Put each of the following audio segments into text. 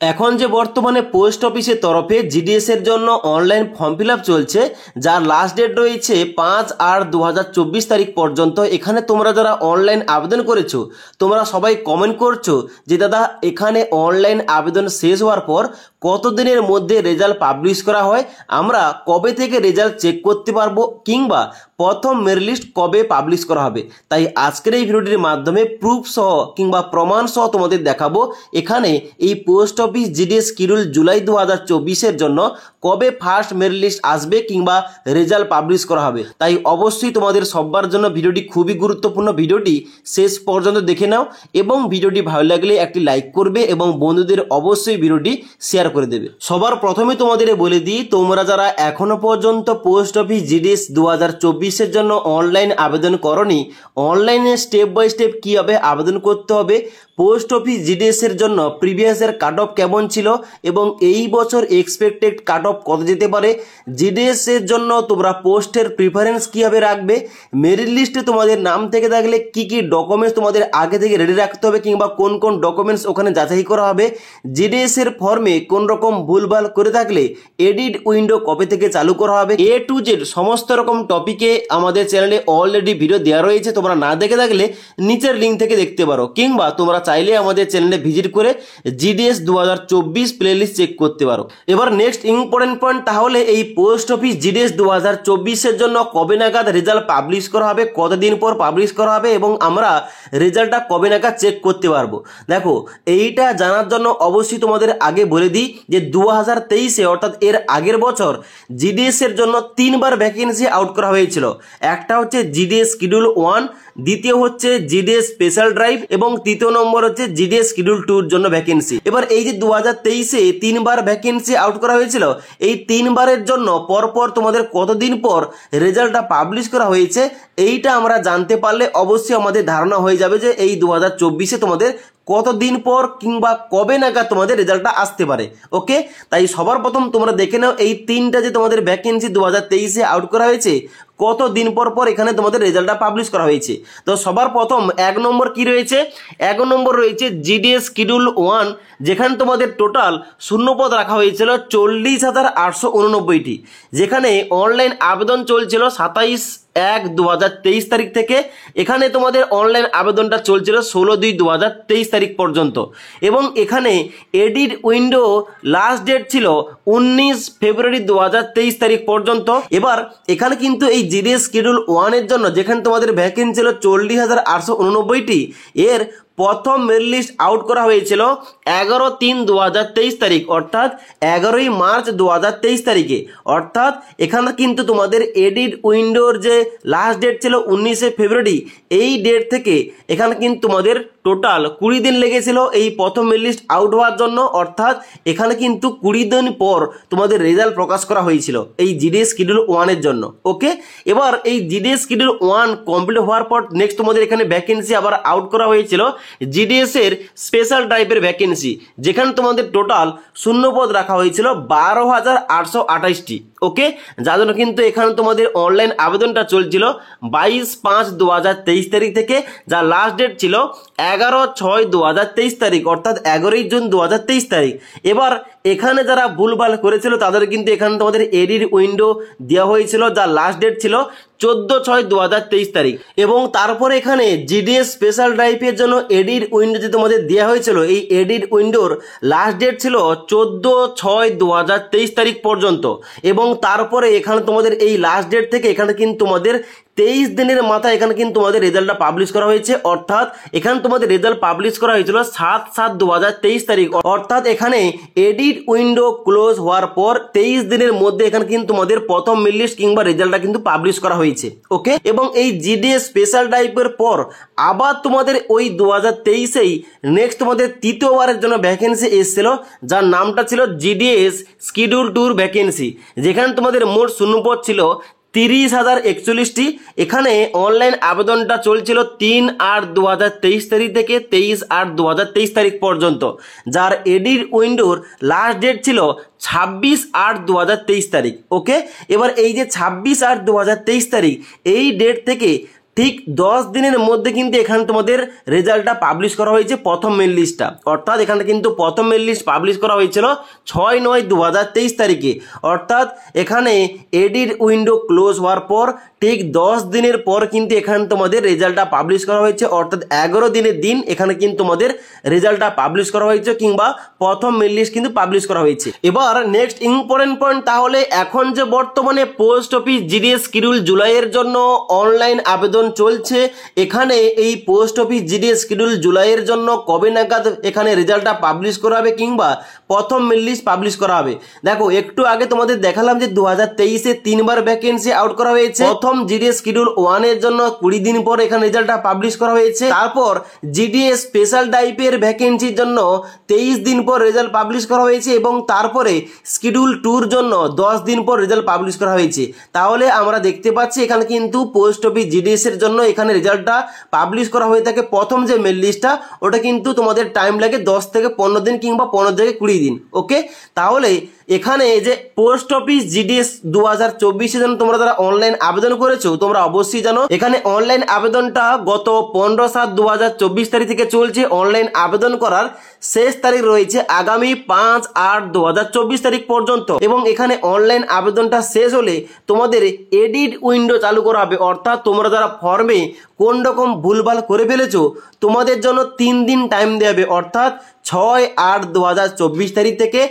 এখন যে বর্তমানে পোস্ট অফিসের তরফে জিডিএস এর জন্য অনলাইন ফর্ম ফিল আপ চলছে, যার লাস্ট ডেট রয়েছে 5/8/2024 তারিখ পর্যন্ত। এখানে তোমরা যারা অনলাইন আবেদন করেছো তোমরা সবাই কমেন্ট করছো যে দাদা এখানে অনলাইন আবেদন শেষ হওয়ার পর কতদিনের মধ্যে রেজাল্ট পাবলিশ করা হয়, আমরা কবে থেকে রেজাল্ট চেক করতে পারবো, কিংবা প্রথম মেরিট লিস্ট কবে পাবলিশ করা হবে। তাই আজকের এই ভিডিওটির মাধ্যমে প্রুফ সহ কিংবা প্রমাণ সহ তোমাদের দেখাবো এখানে এই post office GDS schedule July 2024-এর জন্য কবে ফার্স্ট মেরিট লিস্ট আসবে কিংবা রেজাল্ট পাবলিশ করা হবে। তাই অবশ্যই তোমাদের সবার জন্য ভিডিওটি খুবই গুরুত্বপূর্ণ, ভিডিওটি শেষ পর্যন্ত দেখে নাও এবং ভিডিওটি ভালো লাগলে একটি লাইক করবে এবং বন্ধুদের অবশ্যই ভিডিওটি শেয়ার করে দেবে। সবার প্রথমে তোমাদের বলে দিই, তোমরা যারা এখনো পর্যন্ত পোস্ট অফিস জিডিএস 2024-এর জন্য অনলাইন আবেদন করনি, অনলাইনে স্টেপ বাই স্টেপ কীভাবে আবেদন করতে হবে, পোস্ট অফিস জিডিএস এর জন্য প্রিভিয়াসের কাট অফ কেমন ছিল এবং এই বছর এক্সপেক্টেড কাট অফ কত যেতে পারে, জিডিএস এর জন্য তোমরা পোস্টের প্রিফারেন্স কীভাবে রাখবে, মেরিট লিস্টে তোমাদের নাম থেকে থাকলে কি কি ডকুমেন্টস তোমাদের আগে থেকে রেডি রাখতে হবে কিংবা কোন কোন ডকুমেন্টস ওখানে যাচাই করা হবে, জিডিএস এর ফর্মে কোন রকম ভুলভাল করে থাকলে এডিট উইন্ডো কবে থেকে চালু করা হবে, A to Z সমস্ত রকম টপিকে আমাদের চ্যানেলে অলরেডি ভিডিও দেওয়া রয়েছে। তোমরা না দেখে থাকলে নিচের লিঙ্ক থেকে দেখতে পারো, কিংবা তোমরা চাইলে আমাদের চ্যানেলে ভিজিট করে জিডিএস 2024 প্লেলিস্ট চেক করতে পারো। এবার নেক্সট ইম্পর্টেন্ট পয়েন্ট, তাহলে এই পোস্ট অফিস জিডিএস 2024-এর জন্য কবে নাগাদ রেজাল্ট পাবলিশ করা হবে, কতদিন পর পাবলিশ করা হবে এবং আমরা রেজাল্টটা কবে নাগাদ চেক করতে পারবো। দেখো, এইটা জানার জন্য অবশ্যই তোমাদের আগে বলে দিই যে 2023-এ অর্থাৎ এর আগের বছর জিডিএস এর জন্য 3বার ভ্যাকেন্সি আউট করা হয়েছিল। একটা হচ্ছে জিডিএস শিডিউল 1, দ্বিতীয় হচ্ছে জিডিএস স্পেশাল ড্রাইভ এবং তৃতীয় নম্বর হচ্ছে জিডিএস শিডিউল 2-র জন্য ভ্যাকেন্সি। এবার এই যে 2023-এ 3বার ভ্যাকেন্সি আউট করা হয়েছিল, এই 3বারের জন্য পরপর তোমাদের কতদিন পর রেজাল্টটা পাবলিশ করা হয়েছে এইটা আমরা জানতে পারলে অবশ্যই আমাদের ধারণা হয়ে যাবে যে এই 2024-এ তোমাদের কতদিন পর কিংবা কবে নাগাদ তোমাদের রেজাল্টটা আসতে পারে। ওকে, তাই সবার প্রথম তোমরা দেখে নাও এই 3টা যে তোমাদের ভ্যাকেন্সি 2023-এ আউট করা হয়েছে কত দিন পর পর এখানে তোমাদের রেজাল্টটা পাবলিশ করা হয়েছে। তো সবার প্রথম 1 নম্বর কি রয়েছে, 1 নম্বর রয়েছে জিডিএস শিডিউল 1, যেখানে তোমাদের টোটাল শূন্যপদ রাখা হয়েছিল 40,889টি, যেখানে অনলাইন আবেদন চলছিল 27/1/2023 তারিখ থেকে। এখানে তোমাদের অনলাইন আবেদনটা চলছিল 16/2/2023 তারিখ পর্যন্ত এবং এখানে এডিট উইন্ডো লাস্ট ডেট ছিল 19 ফেব্রুয়ারি 2023 তারিখ পর্যন্ত। এবার এখানে কিন্তু এই জিডিএস শিডিউল 1-এর জন্য যেখানে তোমাদের ভ্যাকেন্সি ছিল 40,889টি, এর প্রথম মেরিট লিস্ট আউট করা হয়েছিল 11/3/2023 তারিখ, অর্থাৎ 11ই মার্চ 2023 তারিখে। অর্থাৎ এখানে কিন্তু তোমাদের এডিট উইন্ডোর যে লাস্ট ডেট ছিল 19শে ফেব্রুয়ারি, এই ডেট থেকে এখানে কিন্তু তোমাদের টোটাল 20 দিন লেগেছিল এই প্রথম মেরিট লিস্ট আউট হওয়ার জন্য। অর্থাৎ এখানে কিন্তু 20 দিন পর তোমাদের রেজাল্ট প্রকাশ করা হয়েছিল এই জিডিএস শিডিউল 1-এর জন্য। ওকে, এবার এই জিডিএস শিডিউল 1 কমপ্লিট হওয়ার পর নেক্সট তোমাদের এখানে ভ্যাকেন্সি আবার আউট করা হয়েছিল জিডিএস এর স্পেশাল ড্রাইভের ভ্যাকেন্সি, যেখানে তোমাদের টোটাল শূন্যপদ রাখা হয়েছিল 12,828টি। ওকে, যার জন্য কিন্তু এখানে তোমাদের অনলাইন আবেদনটা চলছিল 22/5/2023 তারিখ থেকে, যার লাস্ট ডেট ছিল 11/6/2023 তারিখ, অর্থাৎ 11ই জুন 2023 তারিখ। এবার এখানে যারা ভুলভাল করেছিল তাদের কিন্তু এখানে তোমাদের এডিট উইন্ডো দেওয়া হয়েছিল, যার লাস্ট ডেট ছিল 14/6/2023 তারিখ এবং তারপরে এখানে জিডিএস স্পেশাল ড্রাইভের জন্য এডিট উইন্ডো যে তোমাদের দেওয়া হয়েছিল, এই এডিট উইন্ডোর লাস্ট ডেট ছিল 14/6/2023 তারিখ পর্যন্ত এবং তারপরে এখানে তোমাদের এই লাস্ট ডেট থেকে এখানে কিন্তু তোমাদের 23 দিনের মাথায় এখানে কিন্তু তোমাদের রেজাল্টটা পাবলিশ করা হয়েছে। অর্থাৎ এখানে তোমাদের রেজাল্ট পাবলিশ করা হয়েছিল 7/7/2023 তারিখ, অর্থাৎ এখানে এডিট উইন্ডো ক্লোজ হওয়ার পর 23 দিনের মধ্যে এখানে কিন্তু তোমাদের প্রথম মেরিট লিস্ট কিংবা রেজাল্টটা কিন্তু পাবলিশ করা হয়েছে। ওকে, এবং এই জিডিএস স্পেশাল ড্রাইভের পর আবার তোমাদের ওই 2023-এই নেক্সট তোমাদের তৃতীয়বারের জন্য ভ্যাকেন্সি এসেছিল, যার নামটা ছিল জিডিএস শিডিউল 2 ভ্যাকেন্সি, যেখানে তোমাদের মোট শূন্যপদ ছিল 30,041টি। এখানে অনলাইন আবেদনটা চলছিল 3/8/2023 তারিখ থেকে 23/8/2023 তারিখ পর্যন্ত, যার এডিট উইন্ডোর লাস্ট ডেট ছিল 26/8/2023 তারিখ। ওকে, এবার এই যে 26/8/2023 তারিখ এই ডেট থেকে ঠিক 10 দিনের মধ্যে কিন্তু এখানে তোমাদের রেজাল্টটা পাবলিশ করা হয়েছে প্রথম মেল লিস্টটা। অর্থাৎ এখানে কিন্তু প্রথম মেল লিস্ট পাবলিশ করা হয়েছিল 6/9/2023 তারিখে। অর্থাৎ এখানে এডিট উইন্ডো ক্লোজ হওয়ার পর ঠিক 10 দিনের পর কিন্তু এখানে তোমাদের রেজাল্টটা পাবলিশ করা হয়েছে। অর্থাৎ 11 দিনের দিন এখানে কিন্তু তোমাদের রেজাল্টটা পাবলিশ করা হয়েছে কিংবা প্রথম মেল লিস্ট কিন্তু পাবলিশ করা হয়েছে। এবার নেক্সট ইম্পর্টেন্ট পয়েন্ট, তাহলে এখন যে বর্তমানে পোস্ট অফিস জিডিএস শিডিউল জুলাইয়ের জন্য অনলাইন আবেদন চলছে, এখানে এই পোস্ট অফিস জিডিএস শিডিউল জুলাইয়ের জন্য কবে নাগাদ এখানে রেজাল্টটা পাবলিশ করা হবে কিংবা প্রথম মেল লিস্ট পাবলিশ করা হবে? দেখো একটু আগে তোমাদের দেখালাম যে 2023-এ 3বার ভ্যাকেন্সি আউট করা হয়েছে। প্রথম জিডিএস শিডিউল 1 এর জন্য 20 দিন পর এখানে রেজাল্টটা পাবলিশ করা হয়েছে। তারপর জিডিএস স্পেশাল টাইপের ভ্যাকেন্সির জন্য 23 দিন পর রেজাল্ট পাবলিশ করা হয়েছে এবং তারপরে শিডিউল 2-র জন্য 10 দিন পর রেজাল্ট পাবলিশ করা হয়েছে। তাহলে আমরা দেখতে পাচ্ছি এখানে কিন্তু পোস্ট অফিস জিডিএস এর জন্য এখানে রেজাল্টটা পাবলিশ করা হয়ে থাকে। প্রথম যে মেল লিস্টটা ওটা কিন্তু তোমাদের টাইম লাগে 10 থেকে 15 দিন কিংবা 15 থেকে 20 দিন। ওকে, তাহলে এখানে যে পোস্ট অফিস জিডিএস 2024-এ জন্য তোমরা যারা অনলাইন আবেদন করেছো তোমরা অবশ্যই জানো এখানে অনলাইন আবেদনটা গত 15/7/2024 তারিখ থেকে চলছে। অনলাইন আবেদন করার শেষ তারিখ রয়েছে আগামী 5/8/2024 তারিখ পর্যন্ত এবং এখানে অনলাইন আবেদনটা শেষ হলে তোমাদের এডিট উইন্ডো চালু করা হবে। অর্থাৎ তোমরা যারা ফর্মে কোন রকম ভুলভাল করে ফেলেছো তোমাদের জন্য 3 দিন টাইম দেওয়া হবে। অর্থাৎ 6/8/2024 তারিখ থেকে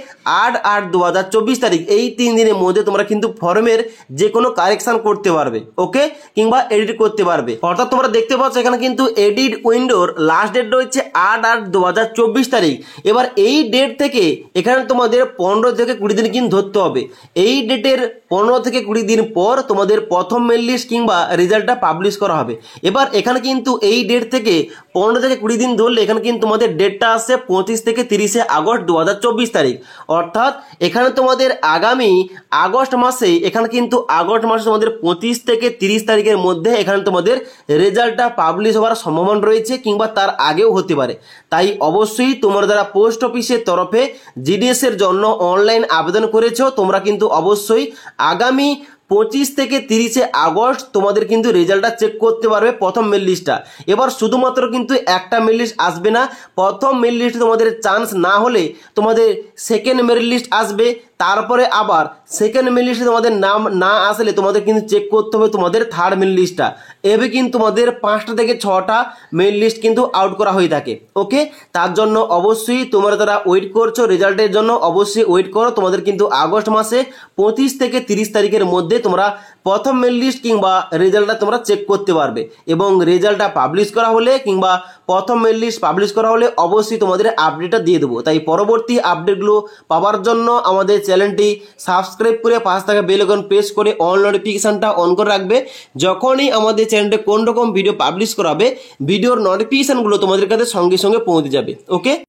8/8/2024 তারিখ, এই 3 দিনের মধ্যে তোমরা কিন্তু ফর্মের যে কোনো কারেকশন করতে পারবে। ওকে, কিংবা এডিট করতে পারবে। অর্থাৎ তোমরা দেখতে পাচ্ছ এখানে কিন্তু এডিট উইন্ডোর লাস্ট ডেট রয়েছে 8/8/2024 তারিখ। এবার এই ডেট থেকে এখানে তোমাদের 15 থেকে 20 দিন কিন্তু ধরতে হবে। এই ডেটের 15 থেকে 20 দিন পর তোমাদের প্রথম মেল লিস্ট কিংবা রেজাল্টটা পাবলিশ করা হবে। এবার এখানে কিন্তু এই ডেট থেকে 15 থেকে 20 দিন ধরলে এখানে কিন্তু তোমাদের ডেটটা আসছে 25 থেকে 30 আগস্ট 2024 তারিখ। অর্থাৎ এখানে তোমাদের আগামী আগস্ট মাসে এখানে কিন্তু আগস্ট মাসে তোমাদের 25 থেকে 30 তারিখের মধ্যে এখানে তোমাদের রেজাল্টটা পাবলিশ হওয়ার সম্ভাবনা রয়েছে কিংবা তার আগেও হতে পারে। তাই অবশ্যই তোমরা যারা পোস্ট অফিসের তরফে জিডিএস এর জন্য অনলাইন আবেদন করেছো তোমরা কিন্তু অবশ্যই আগামী 25 থেকে 30 আগস্ট তোমাদের কিন্তু রেজাল্টটা চেক করতে পারবে প্রথম মেল লিস্টটা। এবার শুধুমাত্র কিন্তু একটা মেল লিস্ট আসবে না, প্রথম মেল লিস্টে তোমাদের চান্স না হলে তোমাদের সেকেন্ড মেল লিস্ট আসবে। তারপরে আবার সেকেন্ড মেল লিস্টে তোমাদের নাম না আসলে তোমাদের কিন্তু চেক করতে হবে তোমাদের থার্ড মেল লিস্টটা। এভাবে কিন্তু তোমাদের 5টা থেকে 6টা মেল লিস্ট কিন্তু আউট করা হয়ে থাকে। ওকে, তার জন্য অবশ্যই তোমরা যারা ওয়েট করছো রেজাল্টের জন্য অবশ্যই ওয়েট করো। তোমাদের কিন্তু আগস্ট মাসে 25 থেকে 30 তারিখের মধ্যে তোমরা প্রথম মেল লিস্ট কিংবা রেজাল্টটা তোমরা চেক করতে পারবে এবং রেজাল্টটা পাবলিশ করা হলে কিংবা প্রথম মেল লিস্ট পাবলিশ করা হলে অবশ্যই তোমাদের আপডেটটা দিয়ে দেবো। তাই পরবর্তী আপডেটগুলো পাওয়ার জন্য আমাদের চ্যানেলটি সাবস্ক্রাইব করে পাশে থাকা বেল আইকন প্রেস করে অল নোটিফিকেশনটা অন করে রাখবে। যখনই আমাদের চ্যানেলে কোন রকম ভিডিও পাবলিশ করা হবে ভিডিওর নোটিফিকেশনগুলো তোমাদের কাছে সঙ্গে সঙ্গে পৌঁছে যাবে। ওকে।